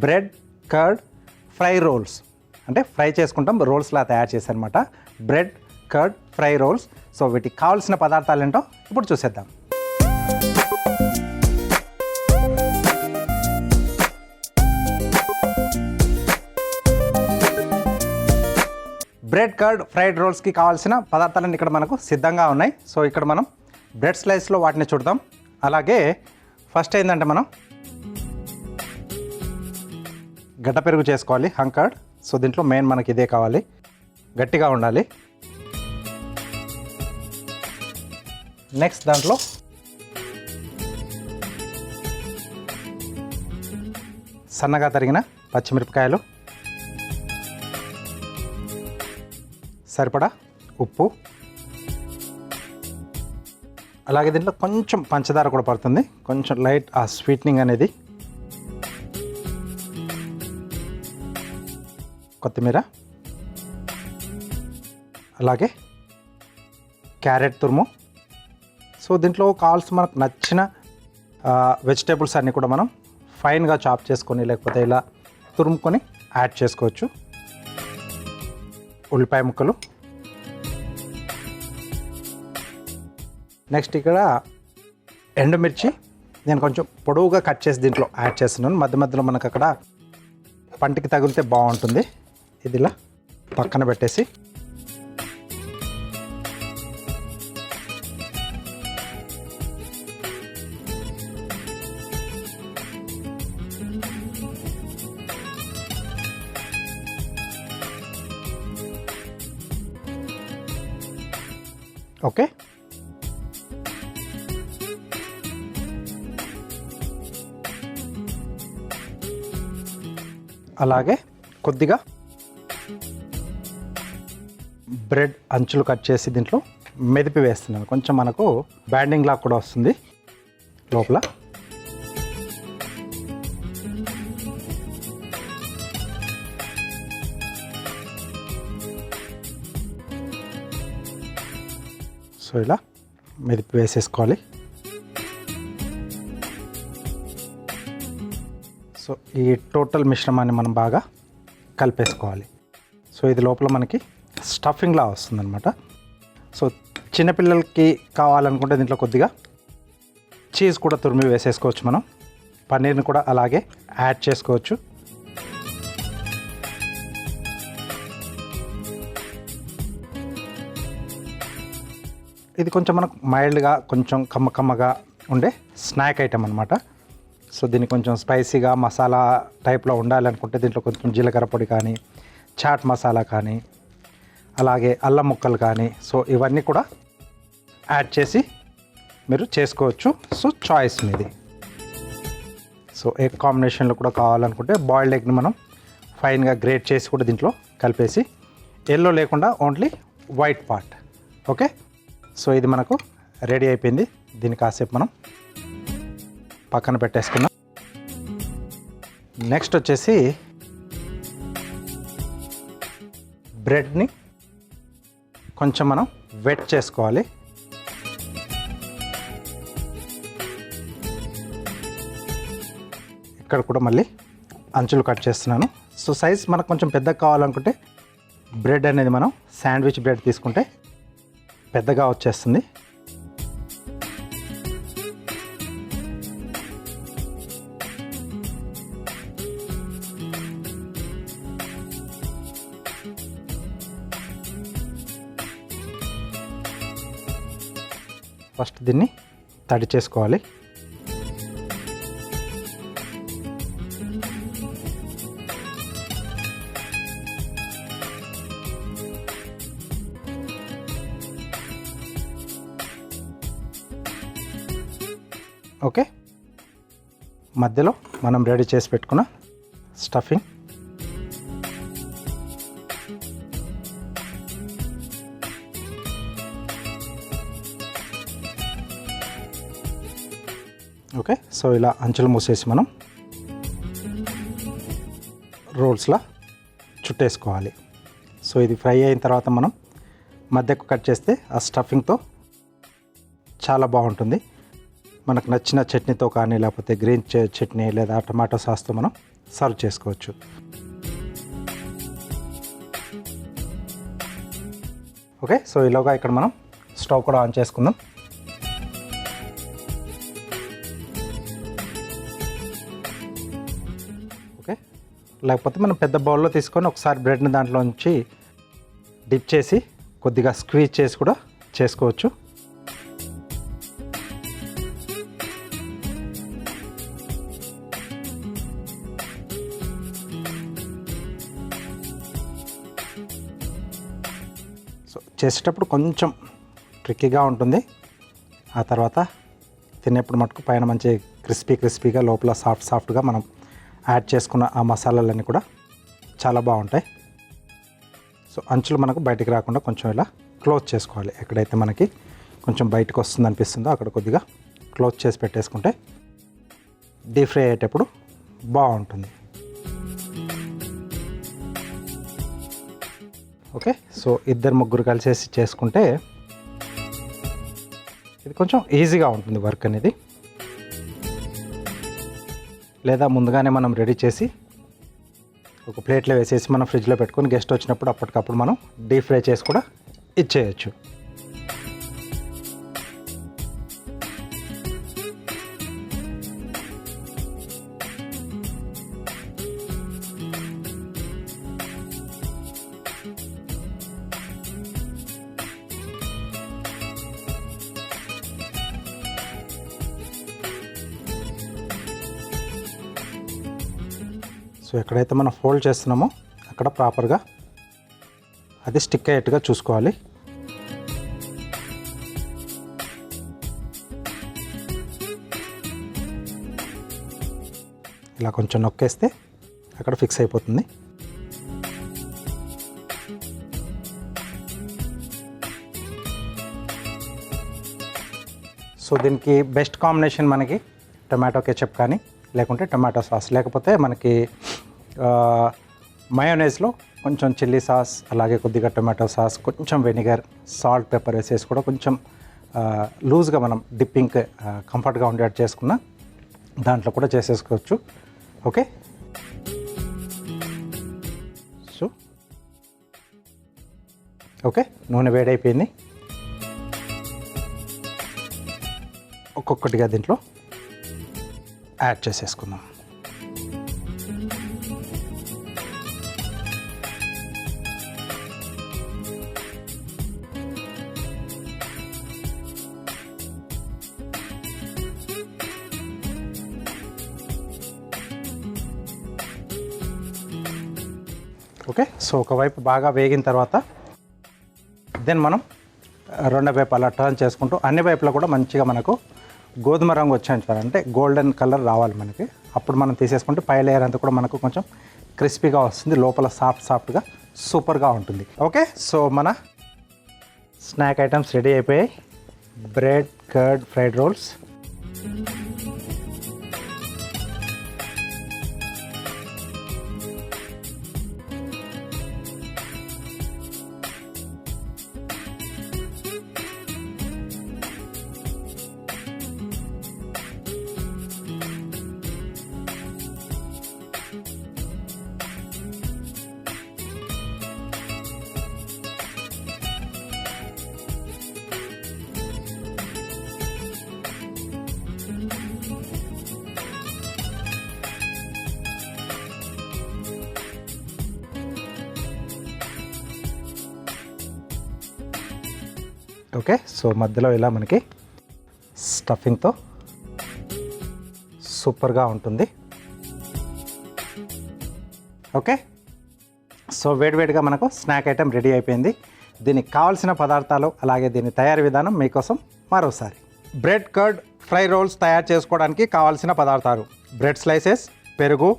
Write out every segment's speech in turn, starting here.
Bread curd fry rolls, అంటే fry చేసుకుంటాం, రోల్స్లా తయారు చేశారనమాట. Bread curd fry rolls. So వీటికి కావాల్సిన పదార్థాలు ఏంటో ఇప్పుడు చూసేద్దాం. బ్రెడ్ కర్డ్ ఫ్రైడ్ రోల్స్కి కావాల్సిన పదార్థాలన్నీ ఇక్కడ మనకు సిద్ధంగా ఉన్నాయి. సో ఇక్కడ మనం బ్రెడ్ స్లైస్లో వాటిని చూద్దాం. అలాగే ఫస్ట్ ఏంటంటే మనం గడ్డ పెరుగు చేసుకోవాలి, హంకర్డ్. సో దీంట్లో మెయిన్ మనకి ఇదే కావాలి, గట్టిగా ఉండాలి. నెక్స్ట్ దాంట్లో సన్నగా తరిగిన పచ్చిమిరపకాయలు, సరిపడా ఉప్పు, అలాగే దీంట్లో కొంచెం పంచదార కూడా పడుతుంది, కొంచెం లైట్ ఆ స్వీట్నింగ్ అనేది. కొత్తిమీర, అలాగే క్యారెట్ తురుము. సో దీంట్లో కావాల్సిన మనకు నచ్చిన వెజిటేబుల్స్ అన్నీ కూడా మనం ఫైన్గా చాప్ చేసుకొని లేకపోతే ఇలా తురుముకొని యాడ్ చేసుకోవచ్చు. ఉల్లిపాయ ముక్కలు, నెక్స్ట్ ఇక్కడ ఎండుమిర్చి నేను కొంచెం పొడవుగా కట్ చేసి దీంట్లో యాడ్ చేస్తున్నాను. మధ్య మధ్యలో మనకు అక్కడ పంటికి తగిలితే బాగుంటుంది. ఇది ఇలా పక్కన పెట్టేసి ఓకే. అలాగే కొద్దిగా బ్రెడ్ అంచులు కట్ చేసి దీంట్లో మెదిపి వేస్తున్నాను. కొంచెం మనకు బ్యాండింగ్ లాగా కూడా వస్తుంది లోపల. సో ఇలా మెదిపి వేసేసుకోవాలి. సో ఈ టోటల్ మిశ్రమాన్ని మనం బాగా కలిపేసుకోవాలి. సో ఇది లోపల మనకి స్టఫింగ్లా వస్తుందన్నమాట. సో చిన్నపిల్లలకి కావాలనుకుంటే దీంట్లో కొద్దిగా చీజ్ కూడా తురిమి వేసేసుకోవచ్చు. మనం పన్నీర్ని కూడా అలాగే యాడ్ చేసుకోవచ్చు. ఇది కొంచెం మనకు మైల్డ్గా కొంచెం కమ్మగా ఉండే స్నాక్ ఐటమ్ అనమాట. సో దీన్ని కొంచెం స్పైసీగా మసాలా టైప్లో ఉండాలనుకుంటే దీంట్లో కొంచెం జీలకర్ర పొడి కానీ, చాట్ మసాలా కానీ, అలాగే అల్లం ముక్కలు కానీ, సో ఇవన్నీ కూడా యాడ్ చేసి మీరు చేసుకోవచ్చు. సో చాయిస్ మీది. సో ఎగ్ కాంబినేషన్లో కూడా కావాలనుకుంటే బాయిల్డ్ ఎగ్ని మనం ఫైన్గా గ్రేట్ చేసి కూడా దీంట్లో కలిపేసి, ఎల్లో లేకుండా only white part. Okay. So ఇది మనకు రెడీ అయిపోయింది. దీన్ని కాసేపు మనం పక్కన పెట్టేసుకున్నాం. నెక్స్ట్ వచ్చేసి బ్రెడ్ని కొంచెం మనం వెట్ చేసుకోవాలి. ఇక్కడ కూడా మళ్ళీ అంచులు కట్ చేస్తున్నాను. సో సైజ్ మనకు కొంచెం పెద్దగా కావాలనుకుంటే బ్రెడ్ అనేది మనం శాండ్విచ్ బ్రెడ్ తీసుకుంటే పెద్దగా వచ్చేస్తుంది. ఫస్ట్ దీన్ని తడి చేసుకోవాలి. ఓకే. మధ్యలో మనం రెడీ చేసి పెట్టుకున్న స్టఫింగ్ ఓకే. సో ఇలా అంచులు మూసేసి మనం రోల్స్లా చుట్టేసుకోవాలి. సో ఇది ఫ్రై అయిన తర్వాత మనం మధ్యకు కట్ చేస్తే ఆ స్టఫింగ్తో చాలా బాగుంటుంది. మనకు నచ్చిన చట్నీతో కానీ లేకపోతే గ్రీన్ చట్నీ లేదా టమాటో సాస్తో మనం సర్వ్ చేసుకోవచ్చు. ఓకే, సో ఇలాగా ఇక్కడ మనం స్టవ్ కూడా ఆన్ చేసుకుందాం. ఓకే, లేకపోతే మనం పెద్ద బౌల్లో తీసుకొని ఒకసారి బ్రెడ్ని దాంట్లో ఉంచి డిప్ చేసి కొద్దిగా స్క్వీజ్ చేసి కూడా చేసుకోవచ్చు. సో చేసేటప్పుడు కొంచెం ట్రిక్కీగా ఉంటుంది. ఆ తర్వాత తినేప్పుడు మటుకు పైన మంచి క్రిస్పీగా లోపల సాఫ్ట్గా మనం యాడ్ చేసుకున్న ఆ మసాలాలన్నీ కూడా చాలా బాగుంటాయి. సో అంచులు మనకు బయటికి రాకుండా కొంచెం ఇలా క్లోజ్ చేసుకోవాలి. ఎక్కడైతే మనకి కొంచెం బయటకు వస్తుంది అనిపిస్తుందో అక్కడ కొద్దిగా క్లోజ్ చేసి పెట్టేసుకుంటే డీప్ ఫ్రై అయ్యేటప్పుడు బాగుంటుంది. ఓకే, సో 2-3 కలిసేసి చేసుకుంటే ఇది కొంచెం ఈజీగా ఉంటుంది వర్క్ అనేది. లేదా ముందుగానే మనం రెడీ చేసి ఒక ప్లేట్లో వేసేసి మనం ఫ్రిడ్జ్లో పెట్టుకొని గెస్ట్ వచ్చినప్పుడు అప్పటికప్పుడు మనం డీప్ ఫ్రై చేసి కూడా ఇచ్చేయచ్చు. సో ఎక్కడైతే మనం ఫోల్డ్ చేస్తున్నామో అక్కడ ప్రాపర్గా అది స్టిక్ అయ్యేట్టుగా చూసుకోవాలి. ఇలా కొంచెం నొక్కేస్తే అక్కడ ఫిక్స్ అయిపోతుంది. సో దీనికి బెస్ట్ కాంబినేషన్ మనకి టొమాటో కెచప్ కానీ లేకుంటే టొమాటో సాస్, లేకపోతే మనకి మయోనైజ్లో కొంచెం చిల్లీ సాస్, అలాగే కొద్దిగా టొమాటో సాస్, కొంచెం వెనిగర్, సాల్ట్, పెప్పర్ వేసేసి కూడా కొంచెం లూజ్గా మనం డిప్పింగ్ కంఫర్ట్గా ఉండేట్టు చేసుకున్న దాంట్లో కూడా చేసేసుకోవచ్చు. ఓకే, సో ఓకే, నూనె వేడైపోయింది. ఒక్కొక్కటిగా దీంట్లో యాడ్ చేసేసుకుందాం. ఓకే, సో ఒకవైపు బాగా వేగిన తర్వాత దెన్ మనం రెండో వైపు అలా టర్న్ చేసుకుంటూ అన్ని వైపులో కూడా మంచిగా మనకు గోధుమ రంగు వచ్చేంటారంటే గోల్డెన్ కలర్ రావాలి మనకి. అప్పుడు మనం తీసేసుకుంటే పై లేయర్ అంతా కూడా మనకు కొంచెం క్రిస్పీగా వస్తుంది, లోపల సాఫ్ట్గా సూపర్గా ఉంటుంది. ఓకే, సో మన స్నాక్ ఐటమ్స్ రెడీ అయిపోయాయి. Bread curd fried rolls. Okay, so మధ్యలో ఇలా మనకి స్టఫింగ్తో సూపర్గా ఉంటుంది. ఓకే, సో వేడివేడిగా మనకు స్నాక్ ఐటెం రెడీ అయిపోయింది. దీనికి కావాల్సిన పదార్థాలు అలాగే దీని తయారీ విధానం మీకోసం మరోసారి. బ్రెడ్ కర్డ్ ఫ్రై రోల్స్ తయారు చేసుకోవడానికి కావాల్సిన పదార్థాలు: బ్రెడ్ స్లైసెస్, పెరుగు,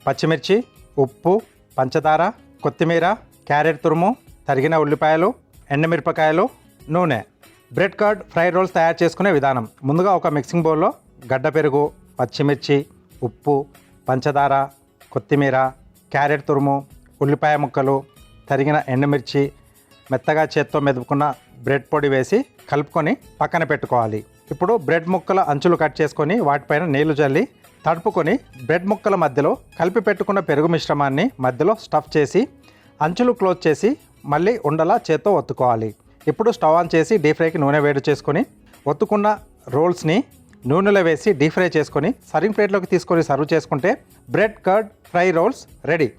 పచ్చిమిర్చి, ఉప్పు, పంచదార, కొత్తిమీర, క్యారెట్ తురుము, తరిగిన ఉల్లిపాయలు, ఎండుమిరపకాయలు, నూనె. బ్రెడ్ కర్డ్ ఫ్రై రోల్స్ తయారు చేసుకునే విధానం: ముందుగా ఒక మిక్సింగ్ బౌల్లో గడ్డ పెరుగు, పచ్చిమిర్చి, ఉప్పు, పంచదార, కొత్తిమీర, క్యారెట్ తురుము, ఉల్లిపాయ ముక్కలు, తరిగిన ఎండుమిర్చి, మెత్తగా చేత్తో మెదుపుకున్న బ్రెడ్ పొడి వేసి కలుపుకొని పక్కన పెట్టుకోవాలి. ఇప్పుడు బ్రెడ్ ముక్కల అంచులు కట్ చేసుకొని వాటిపైన నీళ్లు జల్లి తడుపుకొని బ్రెడ్ ముక్కల మధ్యలో కలిపి పెట్టుకున్న పెరుగు మిశ్రమాన్ని మధ్యలో స్టఫ్ చేసి అంచులు క్లోజ్ చేసి మళ్ళీ ఉండలా చేత్తో ఒత్తుకోవాలి. ఇప్పుడు స్టవ్ ఆన్ చేసి డీప్ ఫ్రైకి నూనె వేడి చేసుకొని ఒత్తుకున్న రోల్స్ని నూనెలో వేసి డీప్ ఫ్రై చేసుకొని సర్వింగ్ ప్లేట్లోకి తీసుకొని సర్వ్ చేసుకుంటే bread curd fry roles ready.